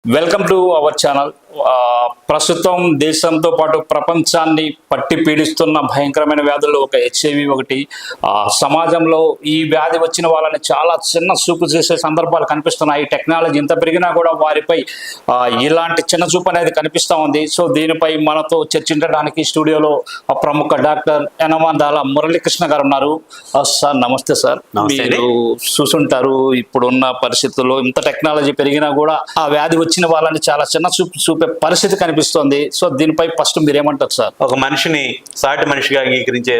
Welcome to our channel. ప్రస్తుతం దేశంతో పాటు ప్రపంచాన్ని పట్టి పీడిస్తున్న భయంకరమైన వ్యాధుల్లో ఒక హెచ్ఐవి ఒకటి. సమాజంలో ఈ వ్యాధి వచ్చిన వాళ్ళని చాలా చిన్న చూపు చేసే సందర్భాలు కనిపిస్తున్నాయి. టెక్నాలజీ ఇంత పెరిగినా కూడా వారిపై ఇలాంటి చిన్న చూపు అనేది కనిపిస్తూ ఉంది. సో దీనిపై మనతో చర్చించడానికి స్టూడియోలో ప్రముఖ డాక్టర్ యనమదాల మురళీకృష్ణ గారు ఉన్నారు. సార్ నమస్తే సార్. మీరు చూసుంటారు ఇప్పుడున్న పరిస్థితుల్లో ఇంత టెక్నాలజీ పెరిగినా కూడా ఆ వ్యాధి వచ్చిన వాళ్ళని చాలా చిన్న చూపే పరిస్థితి కనిపిస్తోంది. సో దీనిపై ఫస్ట్ మీరేమంటారు సార్? ఒక మనిషిని సాటి మనిషిగా అంగీకరించే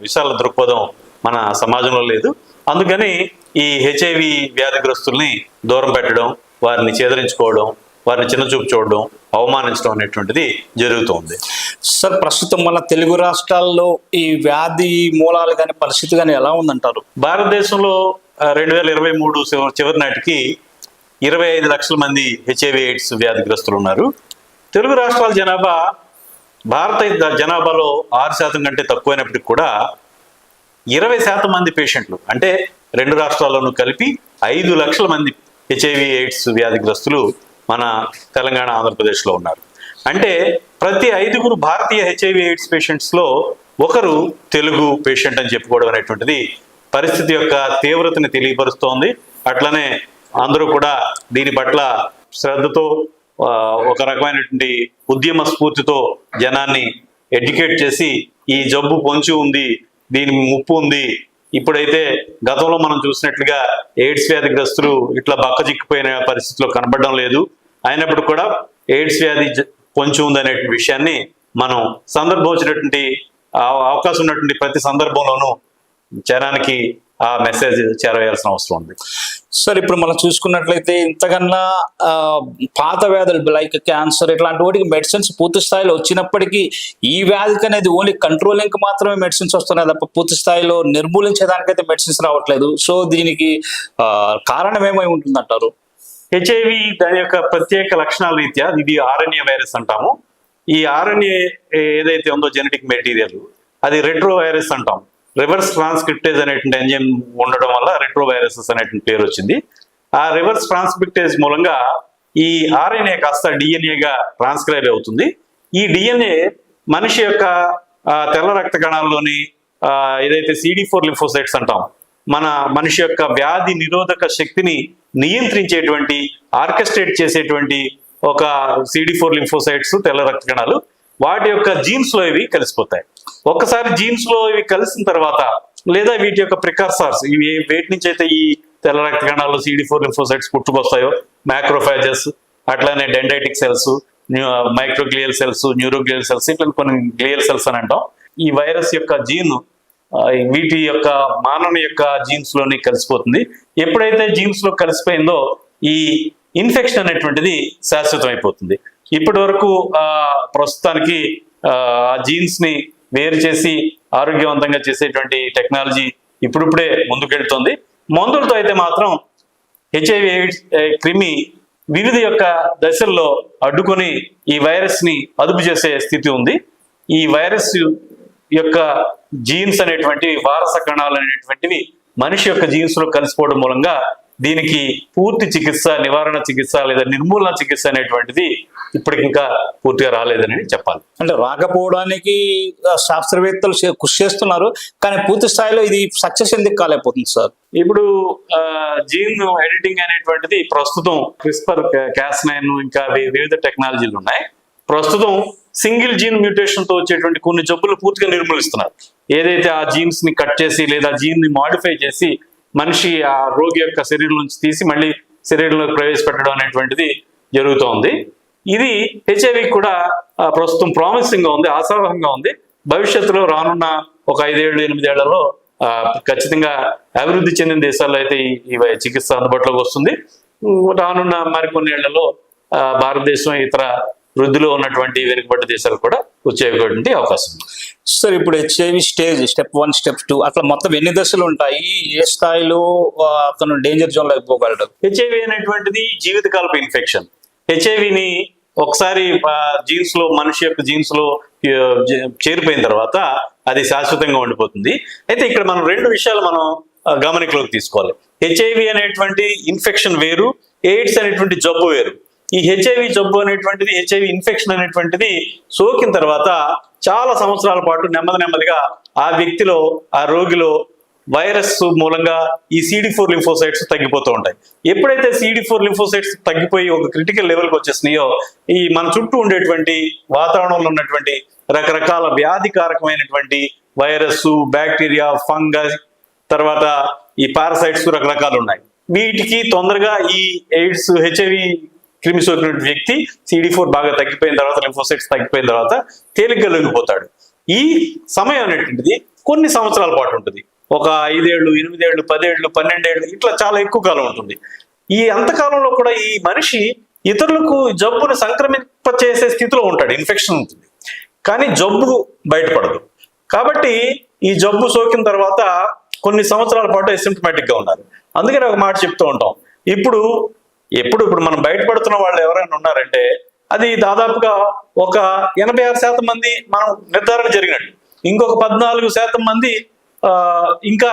విశాల దృక్పథం మన సమాజంలో లేదు. అందుకని ఈ హెచ్ఐవి వ్యాధిగ్రస్తుల్ని దూరం పెట్టడం, వారిని చేదరించుకోవడం, వారిని చిన్న చూపు చూడడం, అవమానించడం అనేటువంటిది జరుగుతుంది. సార్ ప్రస్తుతం మన తెలుగు రాష్ట్రాల్లో ఈ వ్యాధి మూలాలు కానీ పరిస్థితి కానీ ఎలా ఉందంటారు? భారతదేశంలో 2023 చివరి నాటికి 25 లక్షల మంది హెచ్ఐవి ఎయిడ్స్ వ్యాధిగ్రస్తులు ఉన్నారు. తెలుగు రాష్ట్రాల జనాభా భారత జనాభాలో 6% కంటే తక్కువైనప్పటికీ కూడా 20% మంది పేషెంట్లు, అంటే రెండు రాష్ట్రాల్లోనూ కలిపి 5 లక్షల మంది హెచ్ఐవి ఎయిడ్స్ వ్యాధిగ్రస్తులు మన తెలంగాణ, ఆంధ్రప్రదేశ్లో ఉన్నారు. అంటే ప్రతి 5గురు భారతీయ హెచ్ఐవి ఎయిడ్స్ పేషెంట్స్లో ఒకరు తెలుగు పేషెంట్ అని చెప్పుకోవడం అనేటువంటిది పరిస్థితి యొక్క తీవ్రతని తెలియపరుస్తోంది. అట్లనే అందరూ కూడా దీని పట్ల శ్రద్ధతో, ఒక రకమైనటువంటి ఉద్యమ స్ఫూర్తితో జనాన్ని ఎడ్యుకేట్ చేసి ఈ జబ్బు పొంచి ఉంది, దీని ముప్పు ఉంది. ఇప్పుడైతే గతంలో మనం చూసినట్లుగా ఎయిడ్స్ వ్యాధిగ్రస్తులు ఇట్లా బక్కచిక్కిపోయిన పరిస్థితిలో కనబడడం లేదు. అయినప్పుడు కూడా ఎయిడ్స్ వ్యాధి పొంచి ఉంది అనే విషయాన్ని మనం సందర్భం వచ్చినటువంటి అవకాశం ఉన్నటువంటి ప్రతి సందర్భంలోనూ జనానికి ఆ మెసేజ్ చేరవేయాల్సిన అవసరం ఉంది. సార్ ఇప్పుడు మనం చూసుకున్నట్లయితే ఇంతకన్నా పాత వ్యాధులు లైక్ క్యాన్సర్ ఇట్లాంటి వాటికి మెడిసిన్స్ పూర్తి స్థాయిలో వచ్చినప్పటికీ ఈ వ్యాధికి అనేది ఓన్లీ కంట్రోలింగ్కి మాత్రమే మెడిసిన్స్ వస్తున్నాయి తప్ప పూర్తి స్థాయిలో నిర్మూలించేదానికైతే మెడిసిన్స్ రావట్లేదు. సో దీనికి కారణం ఏమై ఉంటుందంటారు? హెచ్ఐవి దాని యొక్క ప్రత్యేక లక్షణాల రీత్యా ఇది ఆర్ఎన్ఏ వైరస్ అంటాము. ఈ ఆర్ఎన్ఏ ఏదైతే ఉందో జెనెటిక్ మెటీరియల్, అది రెట్రో వైరస్ అంటాం. రివర్స్ ట్రాన్స్క్రిప్టేజ్ అనేటువంటి ఎంజైమ్ ఉండడం వల్ల రెట్రో వైరసెస్ అనేటువంటి పేరు వచ్చింది. ఆ రివర్స్ ట్రాన్స్క్రిప్టేజ్ మూలంగా ఈ ఆర్ఎన్ఏ కాస్త డిఎన్ఏగా ట్రాన్స్క్రైబ్ అవుతుంది. ఈ డిఎన్ఏ మనిషి యొక్క తెల్ల రక్త కణాల్లోని ఏదైతే CD4 లింఫోసైట్స్ అంటాం, మన మనిషి యొక్క వ్యాధి నిరోధక శక్తిని నియంత్రించేటువంటి, ఆర్కెస్ట్రేట్ చేసేటువంటి ఒక CD4 లింఫోసైట్స్ తెల్ల రక్త కణాలు, వాటి యొక్క జీన్స్ లో ఇవి కలిసిపోతాయి. ఒక్కసారి జీన్స్ లో ఇవి కలిసిన తర్వాత, లేదా వీటి యొక్క ప్రికర్సర్స్, ఇవి వేటి నుంచి అయితే ఈ తెల్ల రక్త కణాలు CD4 లింఫోసైట్స్ పుట్టుకొస్తాయో, మ్యాక్రోఫాజెస్, అట్లానే dendritic cells, microglial cells, neuroglial cells, ఇట్లా కొన్ని గ్లియల్ సెల్స్ అని అంటాం. ఈ వైరస్ యొక్క జీన్ వీటి యొక్క మానవుని యొక్క జీన్స్ లోని కలిసిపోతుంది. ఎప్పుడైతే జీన్స్ లో కలిసిపోయిందో ఈ ఇన్ఫెక్షన్ అనేటువంటిది శాశ్వతం అయిపోతుంది. ఇప్పటి వరకు ప్రస్తుతానికి ఆ జీన్స్ ని వేరు చేసి ఆరోగ్యవంతంగా చేసేటువంటి టెక్నాలజీ ఇప్పుడిప్పుడే ముందుకెళ్తుంది. మందులతో అయితే మాత్రం హెచ్ఐవి ఎయిడ్స్ క్రిమి వివిధ యొక్క దశల్లో అడ్డుకొని ఈ వైరస్ ని అదుపు చేసే స్థితి ఉంది. ఈ వైరస్ యొక్క జీన్స్ అనేటువంటివి, వారస కణాలు అనేటువంటివి మనిషి యొక్క జీన్స్ లో కలిసిపోవడం మూలంగా దీనికి పూర్తి చికిత్స, నివారణ చికిత్స లేదా నిర్మూలన చికిత్స అనేటువంటిది ఇప్పటికి ఇంకా పూర్తిగా రాలేదని చెప్పాలి. అంటే రాకపోవడానికి శాస్త్రవేత్తలు కృషి చేస్తున్నారు, కానీ పూర్తి స్థాయిలో ఇది సక్సెస్ ఎందుకు కాలేకపోతుంది సార్? ఇప్పుడు జీన్ ఎడిటింగ్ అనేటువంటిది ప్రస్తుతం క్రిస్పర్ Cas9 ఇంకా వివిధ టెక్నాలజీలు ఉన్నాయి. ప్రస్తుతం సింగిల్ జీన్ మ్యూటేషన్ తో వచ్చేటువంటి కొన్ని జబ్బులు పూర్తిగా నిర్మూలిస్తున్నారు. ఏదైతే ఆ జీన్స్ ని కట్ చేసి లేదా జీన్ ని మాడిఫై చేసి మనిషి ఆ రోగి యొక్క శరీరం నుంచి తీసి మళ్ళీ శరీరంలోకి ప్రవేశపెట్టడం అనేటువంటిది జరుగుతోంది. ఇది హెచ్ఐవి కూడా ప్రస్తుతం ప్రామిసింగ్ గా ఉంది, ఆశావహంగా ఉంది. భవిష్యత్తులో రానున్న ఒక 5-8 ఏళ్లలో ఖచ్చితంగా అభివృద్ధి చెందిన దేశాల్లో అయితే ఈ చికిత్స అందుబాటులోకి వస్తుంది. రానున్న మరికొన్ని ఏళ్లలో భారతదేశం, ఇతర వృద్ధిలో ఉన్నటువంటి వెనుకబడ్డ దేశాలు కూడా వచ్చేటువంటి అవకాశం ఉంది. సార్ ఇప్పుడు హెచ్ఐవి స్టెప్ 1, స్టెప్ 2 అట్లా మొత్తం ఎన్ని దశలు ఉంటాయి? ఏ స్థాయిలో అతను డేంజర్ జోన్ లో అయిపోగలడు? హెచ్ఐవి అనేటువంటిది జీవితకాలపు ఇన్ఫెక్షన్. హెచ్ఐవిని ఒకసారి జీన్స్ లో, మనిషి యొక్క జీన్స్ లో చేరిపోయిన తర్వాత అది శాశ్వతంగా ఉండిపోతుంది. అయితే ఇక్కడ మనం 2 విషయాలు మనం గమనికలోకి తీసుకోవాలి. హెచ్ఐవి అనేటువంటి ఇన్ఫెక్షన్ వేరు, ఎయిడ్స్ అనేటువంటి జబ్బు వేరు. ఈ హెచ్ఐవి జబ్బు అనేటువంటిది, హెచ్ఐవి ఇన్ఫెక్షన్ అనేటువంటిది సోకిన తర్వాత చాలా సంవత్సరాల పాటు నెమ్మదిగా ఆ వ్యక్తిలో, ఆ రోగిలో వైరస్ మూలంగా ఈ CD4 లింఫోసైట్స్ తగ్గిపోతూ ఉంటాయి. ఎప్పుడైతే CD4 లింఫోసైట్స్ తగ్గిపోయి ఒక క్రిటికల్ లెవెల్కి వచ్చేసినాయో, ఈ మన చుట్టూ ఉండేటువంటి వాతావరణంలో ఉన్నటువంటి రకరకాల వ్యాధికారకమైనటువంటి వైరస్, బ్యాక్టీరియా, ఫంగస్, తర్వాత ఈ పారాసైట్స్ రకరకాలు ఉన్నాయి. వీటికి తొందరగా ఈ ఎయిడ్స్, హెచ్ఐవి క్రిమి సోకిన వ్యక్తి CD4 బాగా తగ్గిపోయిన తర్వాత, లింఫోసైట్స్ తగ్గిపోయిన తర్వాత తేలిగ్గా లొంగిపోతాడు. ఈ సమయం అనేటువంటిది కొన్ని సంవత్సరాల పాటు ఉంటుంది. ఒక 5 ఏళ్ళు, 8 ఏళ్ళు, 10 ఏళ్ళు, 12 ఏళ్ళు, ఇట్లా చాలా ఎక్కువ కాలం ఉంటుంది. ఈ అంతకాలంలో కూడా ఈ మనిషి ఇతరులకు జబ్బును సంక్రమింపచేసే స్థితిలో ఉంటాడు, ఇన్ఫెక్షన్ ఉంటుంది, కానీ జబ్బు బయటపడదు. కాబట్టి ఈ జబ్బు సోకిన తర్వాత కొన్ని సంవత్సరాల పాటు అసిమ్ప్టమాటిక్ గా ఉన్నారు. అందుకని ఒక మాట చెప్తూ ఉంటాం, ఇప్పుడు మనం బయటపడుతున్న వాళ్ళు ఎవరైనా ఉన్నారంటే అది దాదాపుగా ఒక 86% మంది మనం నిర్ధారణ జరిగినట్టు, ఇంకొక 14% మంది ఇంకా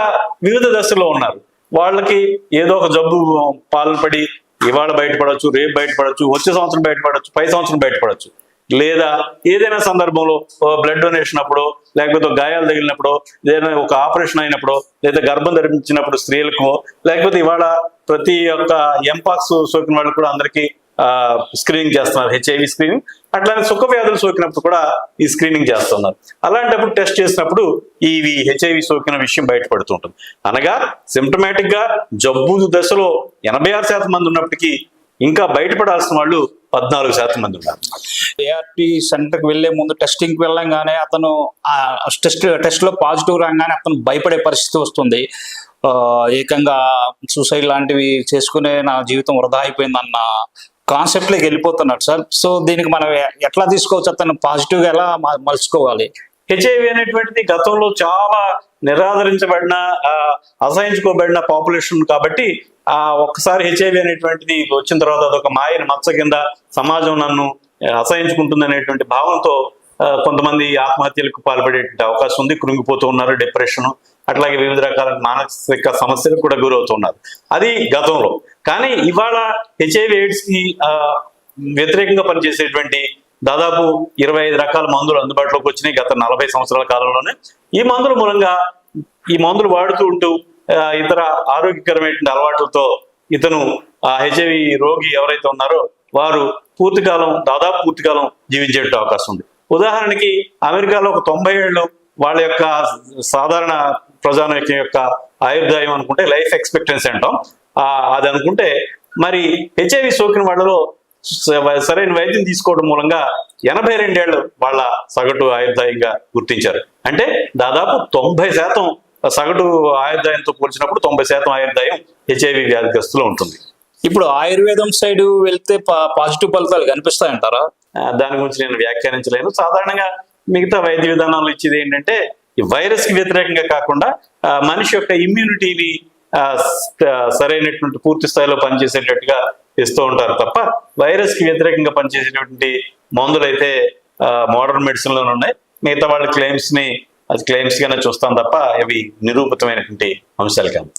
వివిధ దశల్లో ఉన్నారు. వాళ్ళకి ఏదో ఒక జబ్బు పాల్పడి ఇవాళ బయటపడవచ్చు, రేపు బయటపడవచ్చు, వచ్చే సంవత్సరం బయటపడవచ్చు, పై సంవత్సరం బయటపడవచ్చు, లేదా ఏదైనా సందర్భంలో బ్లడ్ డొనేషన్ అప్పుడు, లేకపోతే గాయాలు తగిలినప్పుడు, ఏదైనా ఒక ఆపరేషన్ అయినప్పుడు, లేదా గర్భం ధరించినప్పుడు స్త్రీలకు, లేకపోతే ఇవాళ ప్రతి ఒక్క ఎంపాక్స్ సోకిన వాళ్ళు కూడా అందరికీ స్క్రీనింగ్ చేస్తున్నారు, హెచ్ఐవి స్క్రీనింగ్. అట్లానే సుఖ వ్యాధులు సోకినప్పుడు కూడా ఈ స్క్రీనింగ్ చేస్తున్నారు. అలాంటప్పుడు టెస్ట్ చేసినప్పుడు ఇవి హెచ్ఐవి సోకిన విషయం బయటపడుతుంటుంది. అనగా సిమ్టమాటిక్ గా జబ్బు దశలో 86% మంది ఉన్నప్పటికీ ఇంకా బయటపడాల్సిన వాళ్ళు 14% మంది ఉన్నారు. ఏఆర్టీ సెంటర్కి వెళ్లే ముందు టెస్టింగ్కి వెళ్ళంగానే అతను టెస్ట్ లో పాజిటివ్ రాగానే అతను భయపడే పరిస్థితి వస్తుంది. ఏకంగా సూసైడ్ లాంటివి చేసుకునే నా జీవితం వృధా అయిపోయిందన్న కాన్సెప్ట్ లోకి వెళ్ళిపోతున్నాడు సార్. సో దీనికి మనం ఎట్లా తీసుకోవచ్చు, అతను పాజిటివ్ గా ఎలా మలుచుకోవాలి? హెచ్ఐవి అనేటువంటిది గతంలో చాలా నిరాదరించబడిన, అసహించుకోబడిన పాపులేషన్ కాబట్టి ఒక్కసారి హెచ్ఐవి అనేటువంటిది వచ్చిన తర్వాత అదొక మాయని మచ్చ కింద సమాజం నన్ను అసహించుకుంటుంది అనేటువంటి భావంతో కొంతమంది ఆత్మహత్యలకు పాల్పడేటువంటి అవకాశం ఉంది, కృంగిపోతూ ఉన్నారు, డిప్రెషన్, అట్లాగే వివిధ రకాల మానసిక సమస్యలకు కూడా గురవుతున్నారు. అది గతంలో. కానీ ఇవాళ హెచ్ఐవి ఎయిడ్స్ కి వ్యతిరేకంగా పనిచేసేటువంటి దాదాపు 25 రకాల మందులు అందుబాటులోకి వచ్చినాయి గత 40 సంవత్సరాల కాలంలోనే. ఈ మందుల మూలంగా, ఈ మందులు వాడుతూ ఉంటూ ఇతర ఆరోగ్యకరమైనటువంటి అలవాట్లతో ఇతను హెచ్ఐవి రోగి ఎవరైతే ఉన్నారో వారు దాదాపు పూర్తికాలం జీవించేట అవకాశం ఉంది. ఉదాహరణకి అమెరికాలో ఒక 90 ఏళ్ళు వాళ్ళ యొక్క సాధారణ ప్రజానీకం యొక్క ఆయుర్దాయం అనుకుంటే, లైఫ్ ఎక్స్పెక్టెన్సీ అంటాం, అది అనుకుంటే, మరి హెచ్ఐవి సోకిన వాళ్ళలో సరైన వైద్యం తీసుకోవడం మూలంగా 82 ఏళ్ళు వాళ్ళ సగటు ఆయుర్దాయంగా గుర్తించారు. అంటే దాదాపు 90% సగటు ఆయుర్దాయంతో పోల్చినప్పుడు 90% ఆయుర్దాయం హెచ్ఐవి వ్యాధిగ్రస్తులో ఉంటుంది. ఇప్పుడు ఆయుర్వేదం సైడ్ వెళ్తే పాజిటివ్ ఫలితాలు కనిపిస్తాయంటారా? దాని గురించి నేను వ్యాఖ్యానించలేను. సాధారణంగా మిగతా వైద్య విధానాలు ఇచ్చేది ఏంటంటే వైరస్ కి వ్యతిరేకంగా కాకుండా మనిషి యొక్క ఇమ్యూనిటీని సరైనటువంటి పూర్తి స్థాయిలో పనిచేసేటట్టుగా ఇస్తూ ఉంటారు తప్ప, వైరస్ కి వ్యతిరేకంగా పనిచేసేటువంటి మందులు అయితే మోడర్న్ మెడిసిన్ లోనే ఉన్నాయి. మిగతా వాళ్ళ క్లెయిమ్స్ గానే చూస్తాం తప్ప అవి నిరూపితమైనటువంటి అంశాలు కాదు.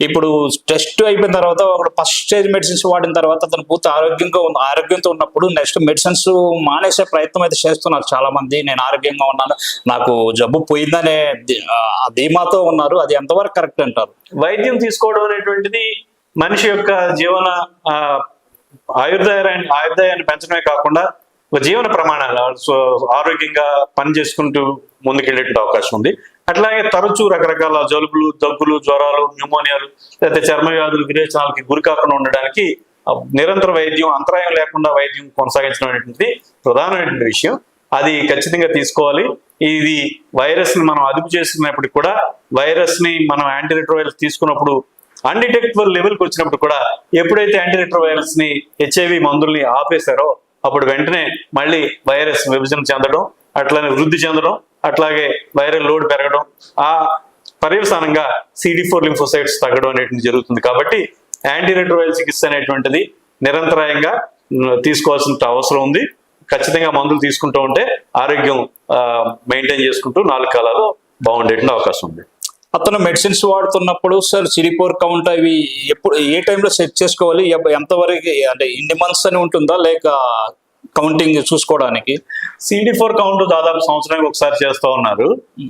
ఇప్పుడు టెస్ట్ అయిపోయిన తర్వాత ఒక ఫస్ట్ స్టేజ్ మెడిసిన్స్ వాడిన తర్వాత అతను పూర్తి ఆరోగ్యంతో ఉన్నప్పుడు నెక్స్ట్ మెడిసిన్స్ మానేసే ప్రయత్నం అయితే చేస్తున్నారు చాలా మంది. నేను ఆరోగ్యంగా ఉన్నాను, నాకు జబ్బు పోయిందనే ధీమాతో ఉన్నారు. అది ఎంతవరకు కరెక్ట్ అంటారు? వైద్యం తీసుకోవడం అనేటువంటిది మనిషి యొక్క జీవన ఆయుర్దాయాన్ని పెంచడమే కాకుండా జీవన ప్రమాణాలు ఆరోగ్యంగా పని చేసుకుంటూ ముందుకెళ్ళేటువంటి అవకాశం ఉంది. అట్లాగే తరచూ రకరకాల జలుబులు, దగ్గులు, జ్వరాలు, న్యూమోనియాలు, లేకపోతే చర్మ వ్యాధులు, విరేచనాలకి గురి కాకుండా ఉండడానికి నిరంతర వైద్యం, అంతరాయం లేకుండా వైద్యం కొనసాగించడం అనేటువంటిది ప్రధానమైనటువంటి విషయం. అది ఖచ్చితంగా తీసుకోవాలి. ఇది వైరస్ ని మనం అదుపు చేసుకున్నప్పటికి కూడా, వైరస్ ని మనం యాంటీరెట్రోవైరస్ తీసుకున్నప్పుడు అన్డిటెక్టబుల్ లెవెల్కి వచ్చినప్పుడు కూడా, ఎప్పుడైతే యాంటీరెట్రోవైరస్ ని హెచ్ఐవి మందుల్ని ఆపేశారో అప్పుడు వెంటనే మళ్ళీ వైరస్ విభజన చెందడం, అట్లానే వృద్ధి చెందడం, అట్లాగే వైరల్ లోడ్ పెరగడం, ఆ పర్యవసానంగా CD4 లింఫోసైట్స్ తగ్గడం అనేటువంటి జరుగుతుంది. కాబట్టి యాంటీరెట్రోవైరల్ చికిత్స అనేటువంటిది నిరంతరాయంగా తీసుకోవాల్సిన అవసరం ఉంది. ఖచ్చితంగా మందులు తీసుకుంటూ ఉంటే ఆరోగ్యం మెయింటైన్ చేసుకుంటూ 4 కాలాలు బాగుండేటువంటి అవకాశం ఉంది. అతను మెడిసిన్స్ వాడుతున్నప్పుడు సార్ CD4 కౌంట్ అవి ఎప్పుడు ఏ టైంలో సెట్ చేసుకోవాలి, ఎంతవరకు అంటే ఇన్ని మంత్స్ అని ఉంటుందా లేక కౌంటింగ్ చూసుకోవడానికి? CD4 కౌంట్ దాదాపు సంవత్సరానికి ఒకసారి చేస్తూ ఉన్నారు,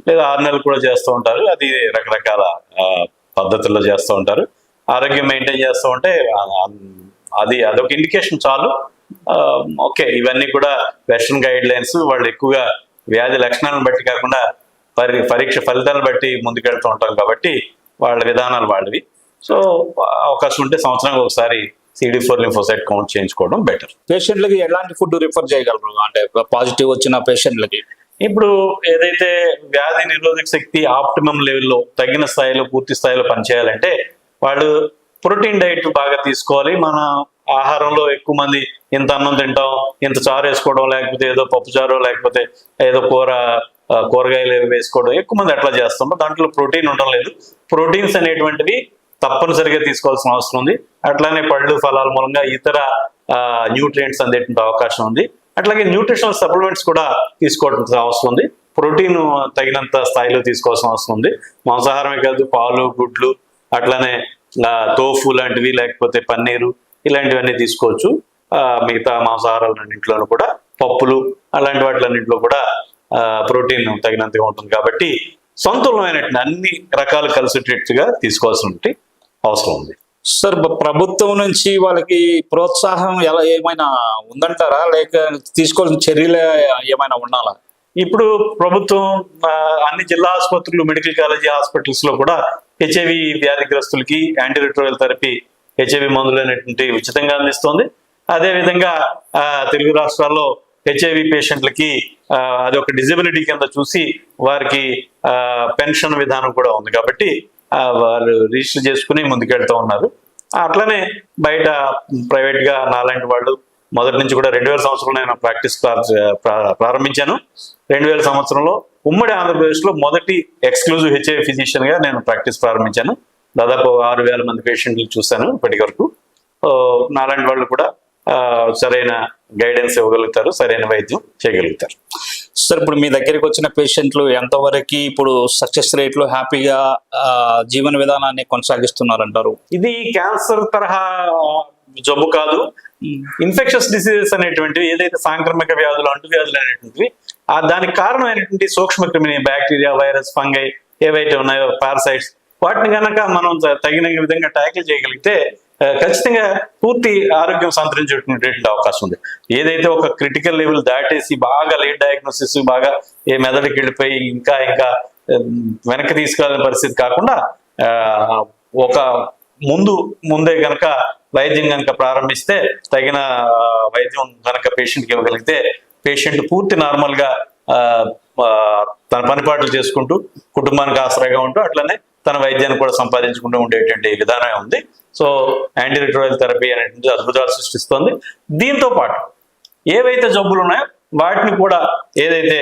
లేదా 6 నెలలు కూడా చేస్తూ ఉంటారు. అది రకరకాల పద్ధతుల్లో చేస్తూ ఉంటారు. ఆరోగ్యం మెయింటైన్ చేస్తూ ఉంటే అదొక ఇండికేషన్ చాలు. ఓకే, ఇవన్నీ కూడా వెస్ట్రన్ గైడ్ లైన్స్. వాళ్ళు ఎక్కువగా వ్యాధి లక్షణాలను బట్టి కాకుండా పరీక్ష ఫలితాలను బట్టి ముందుకెళ్తూ ఉంటాం కాబట్టి వాళ్ళ విధానాలు వాళ్ళవి. సో అవకాశం ఉంటే సంవత్సరానికి ఒకసారి CD4 లింఫోసైట్ కౌంట్ చేయించుకోవడం బెటర్. పేషెంట్లకి ఎలాంటి ఫుడ్ రిఫర్ చేయగలరు అంటే పాజిటివ్ వచ్చిన పేషెంట్లకి? ఇప్పుడు ఏదైతే వ్యాధి నిరోధక శక్తి ఆప్టిమమ్ లెవెల్లో తగిన స్థాయిలో పూర్తి స్థాయిలో పనిచేయాలంటే వాళ్ళు ప్రోటీన్ డైట్ బాగా తీసుకోవాలి. మన ఆహారంలో ఎక్కువ మంది ఇంత అన్నం తింటాం, ఇంత చారు వేసుకోవడం, లేకపోతే ఏదో పప్పు చారు, లేకపోతే ఏదో కూరగాయలు వేసుకోవడం, ఎక్కువ మంది అట్లా చేస్తుంటాం. దాంట్లో ప్రోటీన్ ఉండడం లేదు. ప్రోటీన్స్ అనేటువంటివి తప్పనిసరిగా తీసుకోవాల్సిన అవసరం ఉంది. అట్లానే పళ్ళు ఫలాల మూలంగా ఇతర న్యూట్రియంట్స్ అందేటువంటి అవకాశం ఉంది. అట్లాగే న్యూట్రిషనల్ సప్లిమెంట్స్ కూడా తీసుకోవాల్సిన అవసరం ఉంది. ప్రోటీన్ తగినంత స్థాయిలో తీసుకోవాల్సిన అవసరం ఉంది. మాంసాహారమే కాదు, పాలు, గుడ్లు, అట్లానే తోఫు లాంటివి, లేకపోతే పన్నీరు, ఇలాంటివన్నీ తీసుకోవచ్చు. మిగతా మాంసాహారాలన్నింటిలోనూ కూడా పప్పులు అలాంటి వాటిలన్నింటిలో కూడా ప్రోటీన్ తగినంతగా ఉంటుంది. కాబట్టి సంతులమైనటువంటి అన్ని రకాలు కలిసేటట్టుగా తీసుకోవాల్సిన అవసరం ఉంది. సార్ ప్రభుత్వం నుంచి వాళ్ళకి ప్రోత్సాహం ఏమైనా ఉందంటారా, లేక తీసుకోవాల్సిన చర్యలు ఏమైనా ఉండాలా? ఇప్పుడు ప్రభుత్వం అన్ని జిల్లా ఆసుపత్రులు, మెడికల్ కాలేజీ హాస్పిటల్స్ లో కూడా HIV వ్యాధిగ్రస్తులకి యాంటీరిట్రోవైరల్ థెరపీ, HIV మందులు అనేటువంటి ఉచితంగా అందిస్తోంది. అదేవిధంగా తెలుగు రాష్ట్రాల్లో HIV పేషెంట్లకి అది ఒక డిజబిలిటీ కింద చూసి వారికి పెన్షన్ విధానం కూడా ఉంది. కాబట్టి వాళ్ళు రిజిస్టర్ చేసుకుని ముందుకెళ్తూ ఉన్నారు. అట్లనే బయట ప్రైవేట్ గా నాలాంటి వాళ్ళు మొదటి నుంచి కూడా 2000 సంవత్సరంలో నేను ప్రాక్టీస్ ప్రారంభించాను. 2000 సంవత్సరంలో ఉమ్మడి ఆంధ్రప్రదేశ్లో మొదటి ఎక్స్క్లూజివ్ HIV ఫిజిషియన్ గా నేను ప్రాక్టీస్ ప్రారంభించాను. దాదాపు 6000 మంది పేషెంట్లు చూశాను ఇప్పటి వరకు. నాలాంటి వాళ్ళు కూడా సరైన గైడెన్స్ ఇవ్వగలుగుతారు, సరైన వైద్యం చేయగలుగుతారు. సార్ ఇప్పుడు మీ దగ్గరికి వచ్చిన పేషెంట్లు ఎంతవరకు ఇప్పుడు సక్సెస్ రేట్లో హ్యాపీగా జీవన విధానాన్ని కొనసాగిస్తున్నారంటారు? ఇది క్యాన్సర్ తరహా జబ్బు కాదు. ఇన్ఫెక్షస్ డిసీజెస్ అనేటువంటివి, ఏదైతే సాంక్రమిక వ్యాధులు, అంటువ్యాధులు అనేటువంటివి, దానికి కారణమైనటువంటి సూక్ష్మ క్రిమిని, బ్యాక్టీరియా, వైరస్, ఫంగై ఏవైతే ఉన్నాయో, పారసైట్స్, వాటిని కనుక మనం తగిన విధంగా ట్యాకిల్ చేయగలిగితే ఖచ్చితంగా పూర్తి ఆరోగ్యం సంతరించేటువంటి అవకాశం ఉంది. ఏదైతే ఒక క్రిటికల్ లెవెల్ దాటేసి బాగా లేట్ డయాగ్నోసిస్, బాగా ఏ మెదడుకి వెళ్ళిపోయి ఇంకా వెనక్కి తీసుకెళ్ళిన పరిస్థితి కాకుండా ఒక ముందే గనక వైద్యం కనుక ప్రారంభిస్తే, తగిన వైద్యం కనుక పేషెంట్కి ఇవ్వగలిగితే, పేషెంట్ పూర్తి నార్మల్ గా తన పనిపాట్లు చేసుకుంటూ కుటుంబానికి ఆసరాగా ఉంటూ అట్లనే తన వైద్యాన్ని కూడా సంపాదించుకుంటూ ఉండేటువంటి విధానం ఉంది. సో యాంటీరిట్రోవైరల్ థెరపీ అనేటువంటి అద్భుతాలు సృష్టిస్తోంది. దీంతో పాటు ఏవైతే జబ్బులు ఉన్నాయో వాటిని కూడా, ఏదైతే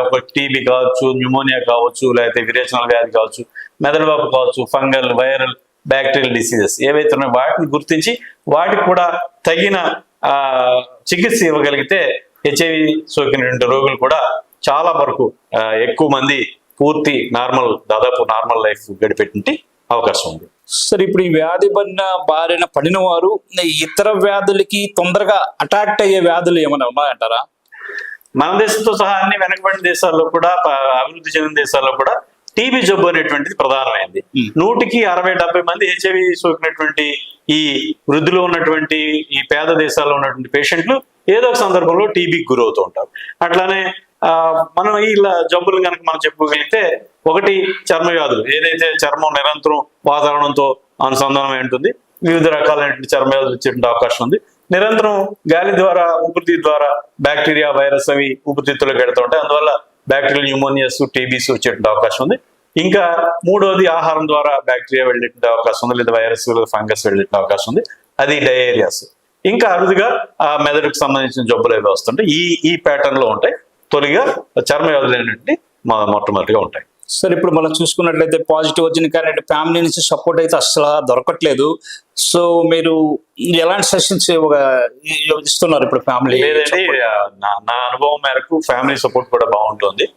ఒక టీబీ కావచ్చు, న్యూమోనియా కావచ్చు, లేకపోతే విరేచనల వ్యాధి కావచ్చు, మెదడువాపు కావచ్చు, ఫంగల్, వైరల్, బ్యాక్టీరియల్ డిసీజెస్ ఏవైతే ఉన్నాయో వాటిని గుర్తించి వాటికి కూడా తగిన చికిత్స ఇవ్వగలిగితే HIV సోకినటువంటి రోగులు కూడా చాలా వరకు ఎక్కువ మంది పూర్తి దాదాపు నార్మల్ లైఫ్ గడిపేటువంటి అవకాశం ఉంది. సార్ ఇప్పుడు ఈ వ్యాధి బారిన పడిన వారు ఇతర వ్యాధులకి తొందరగా అటాక్ట్ అయ్యే వ్యాధులు ఏమైనా ఉన్నాయంటారా? మన దేశంతో సహా అన్ని వెనకబడిన దేశాల్లో కూడా, అభివృద్ధి చెందిన దేశాల్లో కూడా టీబీ జబ్బు అనేటువంటిది ప్రధానమైంది. 100కి 60-70 మంది HIV సోకినటువంటి ఈ వృద్ధిలో ఉన్నటువంటి ఈ పేద దేశాల్లో ఉన్నటువంటి పేషెంట్లు ఏదో ఒక సందర్భంలో టీబీకి గురవుతూ ఉంటారు. అట్లానే మనం ఇలా జబ్బులు కనుక మనం చెప్పుకోగలిగితే, ఒకటి చర్మ వ్యాధులు, ఏదైతే చర్మం నిరంతరం వాతావరణంతో అనుసంధానమై ఉంటుంది, వివిధ రకాలైనటువంటి చర్మ వ్యాధులు వచ్చేటువంటి అవకాశం ఉంది. నిరంతరం గాలి ద్వారా, ఊపిరితిత్తు ద్వారా బ్యాక్టీరియా, వైరస్ అవి ఊపిరితిత్తులోకి వెళ్తూ ఉంటాయి. అందువల్ల బ్యాక్టీరియల్ న్యూమోనియాస్, టీబీస్ వచ్చేటువంటి అవకాశం ఉంది. ఇంకా మూడవది ఆహారం ద్వారా బ్యాక్టీరియా వెళ్ళేటువంటి అవకాశం ఉంది, లేదా వైరస్, ఫంగస్ వెళ్ళేటువంటి అవకాశం ఉంది, అది డయేరియాస్. ఇంకా అరుదుగా మెదడుకు సంబంధించిన జబ్బులు ఏవి వస్తుంటాయి, ఈ ప్యాటర్న్ లో ఉంటాయి. తొలిగా చర్మ వ్యాధులు అనేటువంటి మొట్టమొదటిగా ఉంటాయి. సార్ ఇప్పుడు మనం చూసుకున్నట్లయితే పాజిటివ్ వచ్చిన కానీ ఫ్యామిలీ నుంచి సపోర్ట్ అయితే అసలు దొరకట్లేదు. సో మీరు ఎలాంటి సెషన్స్ ఇస్తున్నారు ఇప్పుడు ఫ్యామిలీ? లేదండి, నా అనుభవం మేరకు ఫ్యామిలీ సపోర్ట్ కూడా బాగుంటుంది,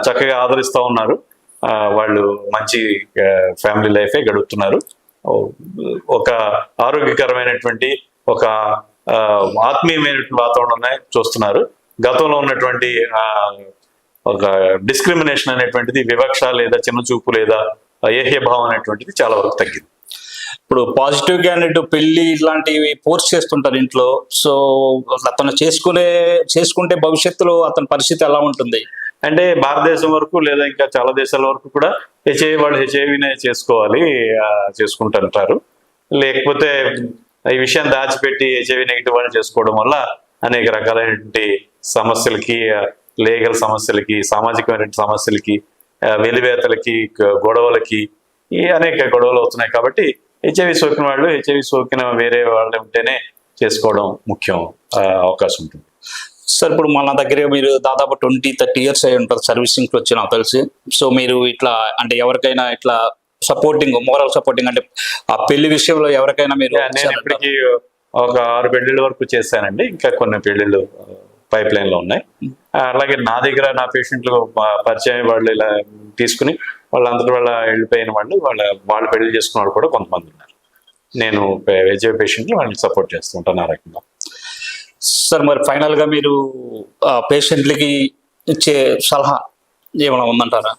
చక్కగా ఆదరిస్తూ ఉన్నారు. వాళ్ళు మంచి ఫ్యామిలీ లైఫే గడుపుతున్నారు. ఒక ఆరోగ్యకరమైనటువంటి ఒక ఆత్మీయమైనటువంటి వాతావరణాన్ని చూస్తున్నారు. గతంలో ఉన్నటువంటి ఒక డిస్క్రిమినేషన్ అనేటువంటిది, వివక్ష లేదా చిన్నచూపు లేదా ఏహ్యభావం అనేటువంటిది చాలా వరకు తగ్గింది. ఇప్పుడు పాజిటివ్ క్యాండిడేట్ పెళ్లి ఇట్లాంటివి ఫోర్స్ చేస్తుంటారు ఇంట్లో. సో అతను చేసుకుంటే భవిష్యత్తులో అతని పరిస్థితి ఎలా ఉంటుంది? అంటే భారతదేశం వరకు లేదా ఇంకా చాలా దేశాల వరకు కూడా హెచ్ఐవి వాళ్ళు హెచ్ఐవినే చేసుకుంటుంటారు. లేకపోతే ఈ విషయాన్ని దాచిపెట్టి హెచ్ఐవి నెగిటివ్ వాళ్ళు చేసుకోవడం వల్ల అనేక రకాలైనటువంటి సమస్యలకి, లీగల్ సమస్యలకి, సామాజికమైన సమస్యలకి, వెలివేతలకి, గొడవలకి అనేక గొడవలు అవుతున్నాయి. కాబట్టి హెచ్ఐవి సోకిన వాళ్ళు, హెచ్ఐవి సోకిన వేరే వాళ్ళు ఉంటేనే చేసుకోవడం ముఖ్యం అవకాశం ఉంటుంది. సార్ ఇప్పుడు మన దగ్గర మీరు దాదాపు 20-30 ఇయర్స్ అయి ఉంటారు సర్వీసింగ్కి వచ్చి నాకు తెలిసి. సో మీరు ఇట్లా అంటే ఎవరికైనా ఇట్లా సపోర్టింగ్, మోరల్ సపోర్టింగ్ అంటే ఆ పెళ్లి విషయంలో ఎవరికైనా మీరు? నేను ఇప్పటికీ ఒక 6 పెళ్లిళ్ళ వరకు చేశానండి. ఇంకా కొన్ని పెళ్లిళ్ళు పైప్ లైన్ లో ఉన్నాయి. అలాగే నా దగ్గర నా పేషెంట్లు పరిచయం వాళ్ళు ఇలా తీసుకుని వాళ్ళందరూ వెళ్ళిపోయిన వాళ్ళు పెళ్లి చేసుకున్న వాళ్ళు కూడా కొంతమంది ఉన్నారు. నేను హెచ్ఐవి పేషెంట్లు వాళ్ళని సపోర్ట్ చేస్తుంటాను ఆ రకంగా. సార్ మరి ఫైనల్ గా మీరు పేషెంట్లకి ఇచ్చే సలహా ఏమైనా ఉందంటారా?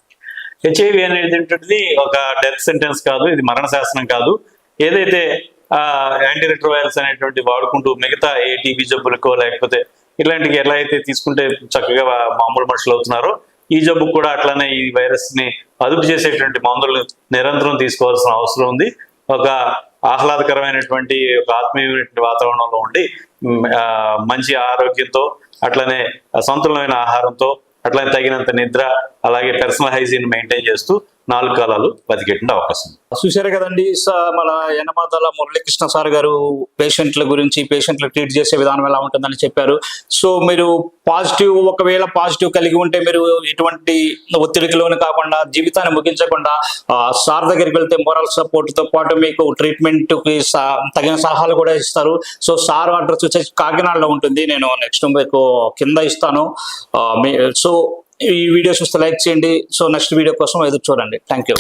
హెచ్ఐవి అనేది ఒక డెత్ సెంటెన్స్ కాదు, ఇది మరణ శాసనం కాదు. ఏదైతే యాంటీ రెట్రోవైరస్ అనేటువంటి వాడుకుంటూ మిగతా ఏ టీబీ జబ్బులకో లేకపోతే ఇలాంటివి ఎలా అయితే తీసుకుంటే చక్కగా మామూలు మనుషులు అవుతున్నారో, ఈ జబ్బుకు కూడా అట్లానే ఈ వైరస్ ని అదుపు చేసేటువంటి మందులు నిరంతరం తీసుకోవాల్సిన అవసరం ఉంది. ఒక ఆహ్లాదకరమైనటువంటి ఒక ఆత్మీయమైనటువంటి వాతావరణంలో ఉండి మంచి ఆరోగ్యంతో, అట్లనే సంతులనమైన ఆహారంతో, అట్లనే తగినంత నిద్ర, అలాగే పర్సనల్ హైజీన్ మెయింటైన్ చేస్తూ 4 కాలాలు బతికేటువంటి అవకాశం. చూశారు కదండి, మన యనమదల మురళీకృష్ణ సార్ గారు పేషెంట్లు ట్రీట్ చేసే విధానం ఎలా ఉంటుందని చెప్పారు. సో మీరు ఒకవేళ పాజిటివ్ కలిగి ఉంటే మీరు ఎటువంటి ఒత్తిడికి లోను కాకుండా జీవితాన్ని ముగించకుండా సార్ దగ్గరికి వెళ్తే మోరల్ సపోర్ట్ తో పాటు మీకు ట్రీట్మెంట్ కి తగిన సలహాలు కూడా ఇస్తారు. సో సార్ అడ్రస్ వచ్చేసి కాకినాడలో ఉంటుంది. నేను నెక్స్ట్ మీకు కింద ఇస్తాను. సో ఈ వీడియో చూస్తే లైక్ చేయండి. సో నెక్స్ట్ వీడియో కోసం ఎదురు చూడండి. Thank you.